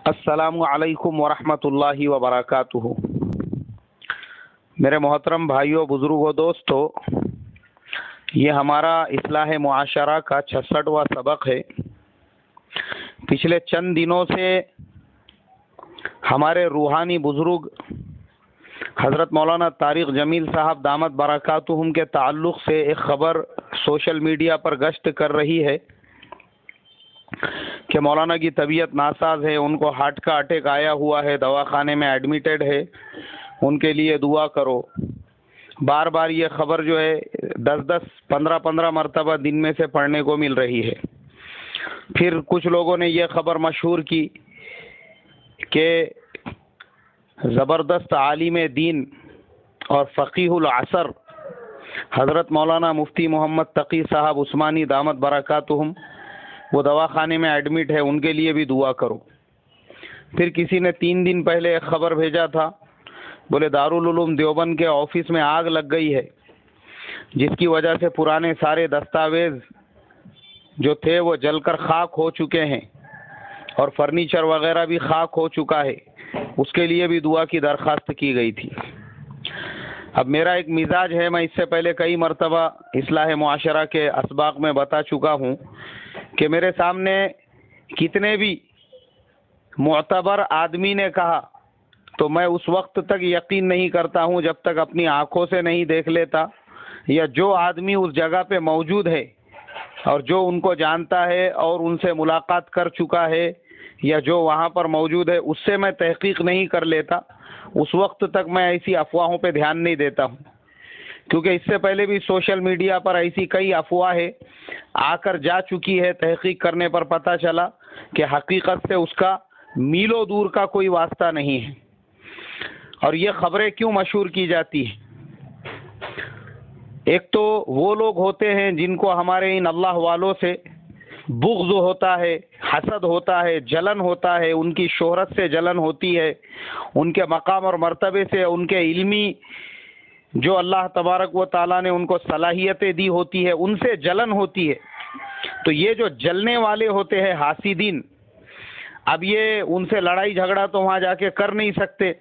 السلام علیکم ورحمۃ اللہ وبرکاتہ۔ میرے محترم بھائیوں، بزرگوں، دوستو، یہ ہمارا اصلاح معاشرہ کا 66واں سبق ہے۔ پچھلے چند دنوں سے ہمارے روحانی بزرگ حضرت مولانا طارق جمیل صاحب دامت برکاتہم کے تعلق سے ایک خبر سوشل میڈیا پر گشت کر رہی ہے کہ مولانا کی طبیعت ناساز ہے، ان کو ہارٹ کا اٹیک آیا ہوا ہے، دواخانے میں ایڈمیٹڈ ہے، ان کے لیے دعا کرو۔ بار بار یہ خبر جو ہے 10-15 مرتبہ دن میں سے پڑھنے کو مل رہی ہے۔ پھر کچھ لوگوں نے یہ خبر مشہور کی کہ زبردست عالم دین اور فقیہ العصر حضرت مولانا مفتی محمد تقی صاحب عثمانی دامت برکاتہم وہ دواخانے میں ایڈمٹ ہے، ان کے لیے بھی دعا کرو۔ پھر کسی نے 3 دن پہلے ایک خبر بھیجا تھا، بولے دارالعلوم دیوبند کے آفس میں آگ لگ گئی ہے، جس کی وجہ سے پرانے سارے دستاویز جو تھے وہ جل کر خاک ہو چکے ہیں اور فرنیچر وغیرہ بھی خاک ہو چکا ہے، اس کے لیے بھی دعا کی درخواست کی گئی تھی۔ اب میرا ایک مزاج ہے، میں اس سے پہلے کئی مرتبہ اصلاح معاشرہ کے اسباق میں بتا چکا ہوں کہ میرے سامنے کتنے بھی معتبر آدمی نے کہا تو میں اس وقت تک یقین نہیں کرتا ہوں جب تک اپنی آنکھوں سے نہیں دیکھ لیتا، یا جو آدمی اس جگہ پہ موجود ہے اور جو ان کو جانتا ہے اور ان سے ملاقات کر چکا ہے یا جو وہاں پر موجود ہے اس سے میں تحقیق نہیں کر لیتا، اس وقت تک میں ایسی افواہوں پہ دھیان نہیں دیتا ہوں، کیونکہ اس سے پہلے بھی سوشل میڈیا پر ایسی کئی افواہیں آ کر جا چکی ہے، تحقیق کرنے پر پتہ چلا کہ حقیقت سے اس کا میلوں دور کا کوئی واسطہ نہیں ہے۔ اور یہ خبریں کیوں مشہور کی جاتی ہیں؟ ایک تو وہ لوگ ہوتے ہیں جن کو ہمارے ان اللہ والوں سے بغض ہوتا ہے، حسد ہوتا ہے، جلن ہوتا ہے، ان کی شہرت سے جلن ہوتی ہے، ان کے مقام اور مرتبے سے، ان کے علمی جو اللہ تبارک و تعالیٰ نے ان کو صلاحیتیں دی ہوتی ہے ان سے جلن ہوتی ہے۔ تو یہ جو جلنے والے ہوتے ہیں حاسدین، اب یہ ان سے لڑائی جھگڑا تو وہاں جا کے کر نہیں سکتے،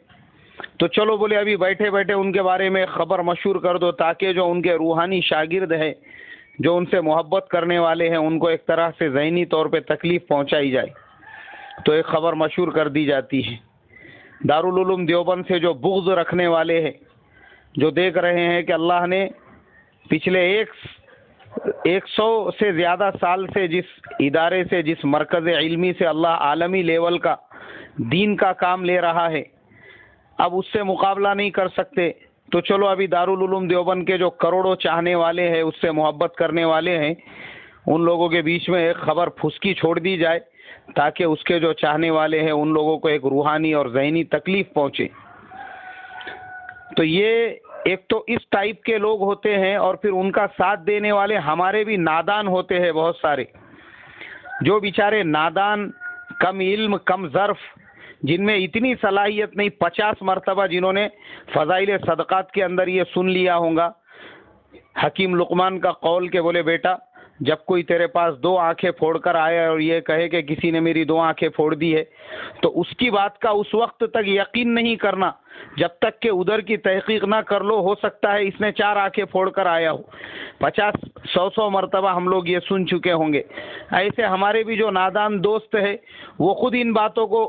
تو چلو بولے ابھی بیٹھے بیٹھے ان کے بارے میں خبر مشہور کر دو تاکہ جو ان کے روحانی شاگرد ہیں، جو ان سے محبت کرنے والے ہیں، ان کو ایک طرح سے ذہنی طور پہ تکلیف پہنچائی جائے، تو ایک خبر مشہور کر دی جاتی ہے۔ دارالعلوم دیوبند سے جو بغض رکھنے والے ہیں، جو دیکھ رہے ہیں کہ اللہ نے پچھلے 100 سے زیادہ سال سے جس ادارے سے، جس مرکز علمی سے اللہ عالمی لیول کا دین کا کام لے رہا ہے، اب اس سے مقابلہ نہیں کر سکتے، تو چلو ابھی دارالعلوم دیوبند کے جو کروڑوں چاہنے والے ہیں، اس سے محبت کرنے والے ہیں، ان لوگوں کے بیچ میں ایک خبر پھسکی چھوڑ دی جائے تاکہ اس کے جو چاہنے والے ہیں ان لوگوں کو ایک روحانی اور ذہنی تکلیف پہنچے۔ تو یہ ایک تو اس ٹائپ کے لوگ ہوتے ہیں، اور پھر ان کا ساتھ دینے والے ہمارے بھی نادان ہوتے ہیں بہت سارے، جو بیچارے نادان، کم علم، کم ظرف، جن میں اتنی صلاحیت نہیں، 50 مرتبہ جنہوں نے فضائل صدقات کے اندر یہ سن لیا ہوگا حکیم لقمان کا قول کہ بولے بیٹا جب کوئی تیرے پاس 2 آنکھیں پھوڑ کر آئے اور یہ کہے کہ کسی نے میری 2 آنکھیں پھوڑ دی ہے، تو اس کی بات کا اس وقت تک یقین نہیں کرنا جب تک کہ ادھر کی تحقیق نہ کر لو، ہو سکتا ہے اس نے 4 آنکھیں پھوڑ کر آیا ہو۔ 50-100 مرتبہ ہم لوگ یہ سن چکے ہوں گے۔ ایسے ہمارے بھی جو نادان دوست ہیں وہ خود ان باتوں کو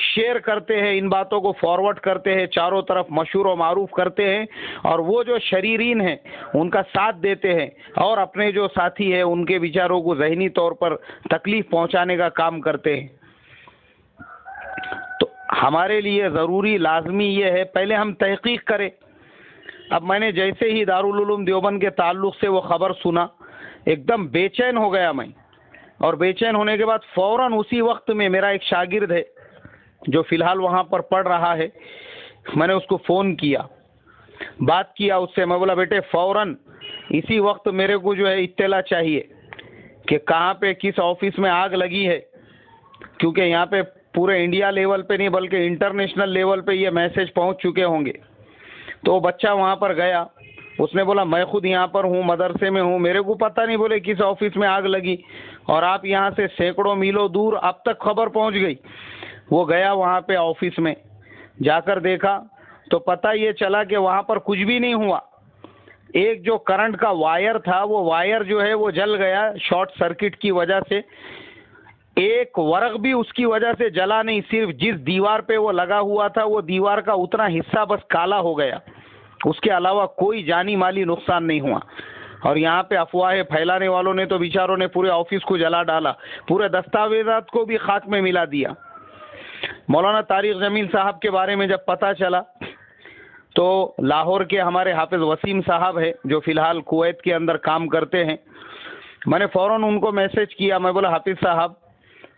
شیئر کرتے ہیں، ان باتوں کو فارورڈ کرتے ہیں، چاروں طرف مشہور و معروف کرتے ہیں، اور وہ جو شریرین ہیں ان کا ساتھ دیتے ہیں اور اپنے جو ساتھی ہیں ان کے بیچاروں کو ذہنی طور پر تکلیف پہنچانے کا کام کرتے ہیں۔ تو ہمارے لیے ضروری لازمی یہ ہے پہلے ہم تحقیق کریں۔ اب میں نے جیسے ہی دارالعلوم دیوبند کے تعلق سے وہ خبر سنا، ایک دم بے چین ہو گیا میں، اور بے چین ہونے کے بعد فوراً اسی وقت میں میرا ایک شاگرد ہے جو فی الحال وہاں پر پڑھ رہا ہے، میں نے اس کو فون کیا، بات کیا اس سے، میں بولا بیٹے فوراً اسی وقت میرے کو جو ہے اطلاع چاہیے کہ کہاں پہ کس آفس میں آگ لگی ہے، کیونکہ یہاں پہ پورے انڈیا لیول پہ نہیں بلکہ انٹرنیشنل لیول پہ یہ میسج پہنچ چکے ہوں گے۔ تو وہ بچہ وہاں پر گیا، اس نے بولا میں خود یہاں پر ہوں، مدرسے میں ہوں، میرے کو پتہ نہیں بولے کس آفس میں آگ لگی، اور آپ یہاں سے سینکڑوں میلوں دور اب تک خبر پہنچ گئی۔ وہ گیا وہاں پہ آفس میں، جا کر دیکھا تو پتہ یہ چلا کہ وہاں پر کچھ بھی نہیں ہوا. ایک جو کرنٹ کا وائر تھا وہ وائر جو ہے وہ جل گیا شارٹ سرکٹ کی وجہ سے. ایک ورق بھی اس کی وجہ سے جلا نہیں، صرف جس دیوار پہ وہ لگا ہوا تھا وہ دیوار کا اتنا حصہ بس کالا ہو گیا، اس کے علاوہ کوئی جانی مالی نقصان نہیں ہوا. اور یہاں پہ افواہیں پھیلانے والوں نے تو بیچاروں نے پورے آفس کو جلا ڈالا، پورے دستاویزات کو بھی خاک میں ملا دیا. مولانا طارق جمیل صاحب کے بارے میں جب پتہ چلا تو لاہور کے ہمارے حافظ وسیم صاحب ہے جو فی الحال کویت کے اندر کام کرتے ہیں، میں نے فوراً ان کو میسج کیا. میں بولا حافظ صاحب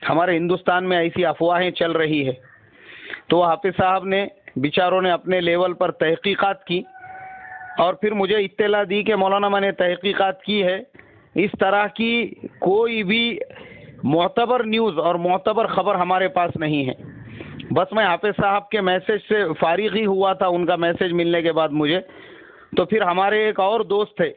ہمارے ہندوستان میں ایسی افواہیں چل رہی ہے. تو وہ حافظ صاحب نے بیچاروں نے اپنے لیول پر تحقیقات کی اور پھر مجھے اطلاع دی کہ مولانا میں نے تحقیقات کی ہے، اس طرح کی کوئی بھی معتبر نیوز اور معتبر خبر ہمارے پاس نہیں ہے. بس میں حافظ صاحب کے میسج سے فارغ ہی ہوا تھا، ان کا میسج ملنے کے بعد مجھے. تو پھر ہمارے ایک اور دوست تھے،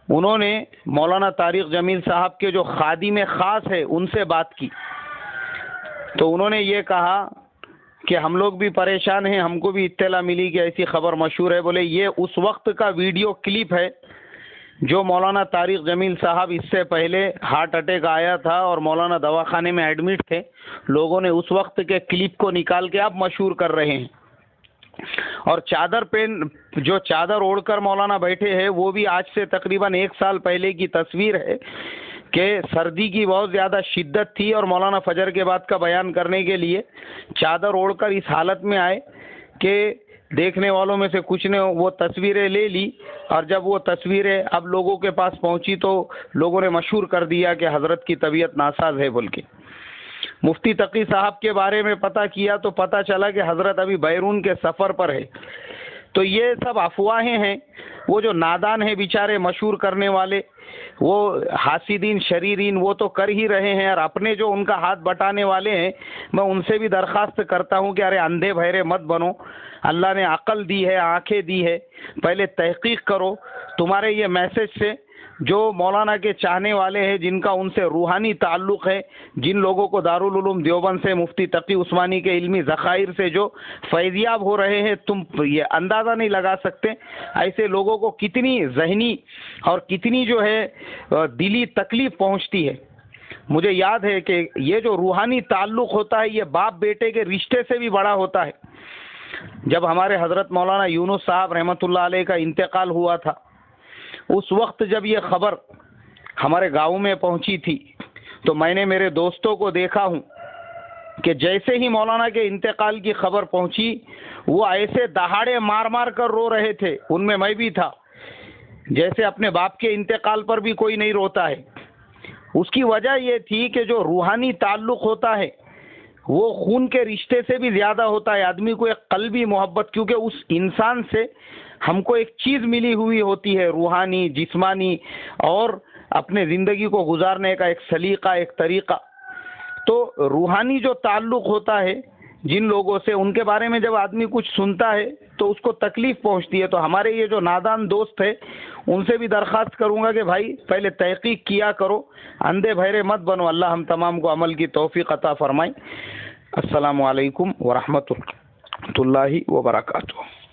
انہوں نے مولانا طارق جمیل صاحب کے جو خادم خاص ہے ان سے بات کی. تو انہوں نے یہ کہا کہ ہم لوگ بھی پریشان ہیں، ہم کو بھی اطلاع ملی کہ ایسی خبر مشہور ہے. بولے یہ اس وقت کا ویڈیو کلپ ہے جو مولانا طارق جمیل صاحب اس سے پہلے ہارٹ اٹیک آیا تھا اور مولانا دواخانے میں ایڈمٹ تھے، لوگوں نے اس وقت کے کلپ کو نکال کے اب مشہور کر رہے ہیں. اور چادر پہن جو چادر اوڑھ کر مولانا بیٹھے ہیں وہ بھی آج سے تقریباً 1 سال پہلے کی تصویر ہے کہ سردی کی بہت زیادہ شدت تھی اور مولانا فجر کے بعد کا بیان کرنے کے لیے چادر اوڑھ کر اس حالت میں آئے کہ دیکھنے والوں میں سے کچھ نے وہ تصویریں لے لی، اور جب وہ تصویریں اب لوگوں کے پاس پہنچی تو لوگوں نے مشہور کر دیا کہ حضرت کی طبیعت ناساز ہے بول کے. مفتی تقی صاحب کے بارے میں پتہ کیا تو پتہ چلا کہ حضرت ابھی بیرون کے سفر پر ہے. تو یہ سب افواہیں ہیں. وہ جو نادان ہیں بیچارے مشہور کرنے والے، وہ حاسدین شریرین وہ تو کر ہی رہے ہیں، اور اپنے جو ان کا ہاتھ بٹانے والے ہیں میں ان سے بھی درخواست کرتا ہوں کہ ارے اندھے بہرے مت بنو. اللہ نے عقل دی ہے، آنکھیں دی ہے، پہلے تحقیق کرو. تمہارے یہ میسج سے جو مولانا کے چاہنے والے ہیں، جن کا ان سے روحانی تعلق ہے، جن لوگوں کو دارالعلوم دیوبند سے مفتی تقی عثمانی کے علمی ذخائر سے جو فیضیاب ہو رہے ہیں، تم یہ اندازہ نہیں لگا سکتے ایسے لوگوں کو کتنی ذہنی اور کتنی جو ہے دلی تکلیف پہنچتی ہے. مجھے یاد ہے کہ یہ جو روحانی تعلق ہوتا ہے یہ باپ بیٹے کے رشتے سے بھی بڑا ہوتا ہے. جب ہمارے حضرت مولانا یونس صاحب رحمۃ اللہ علیہ کا انتقال ہوا تھا، اس وقت جب یہ خبر ہمارے گاؤں میں پہنچی تھی تو میں نے میرے دوستوں کو دیکھا ہوں کہ جیسے ہی مولانا کے انتقال کی خبر پہنچی وہ ایسے دہاڑے مار مار کر رو رہے تھے. ان میں بھی تھا، جیسے اپنے باپ کے انتقال پر بھی کوئی نہیں روتا ہے. اس کی وجہ یہ تھی کہ جو روحانی تعلق ہوتا ہے وہ خون کے رشتے سے بھی زیادہ ہوتا ہے. آدمی کو ایک قلبی محبت، کیونکہ اس انسان سے ہم کو ایک چیز ملی ہوئی ہوتی ہے روحانی جسمانی اور اپنے زندگی کو گزارنے کا ایک سلیقہ ایک طریقہ. تو روحانی جو تعلق ہوتا ہے جن لوگوں سے، ان کے بارے میں جب آدمی کچھ سنتا ہے تو اس کو تکلیف پہنچتی ہے. تو ہمارے یہ جو نادان دوست ہے ان سے بھی درخواست کروں گا کہ بھائی پہلے تحقیق کیا کرو، اندھے بہرے مت بنو. اللہ ہم تمام کو عمل کی توفیق عطا فرمائے. السلام علیکم ورحمۃ اللہ وبرکاتہ.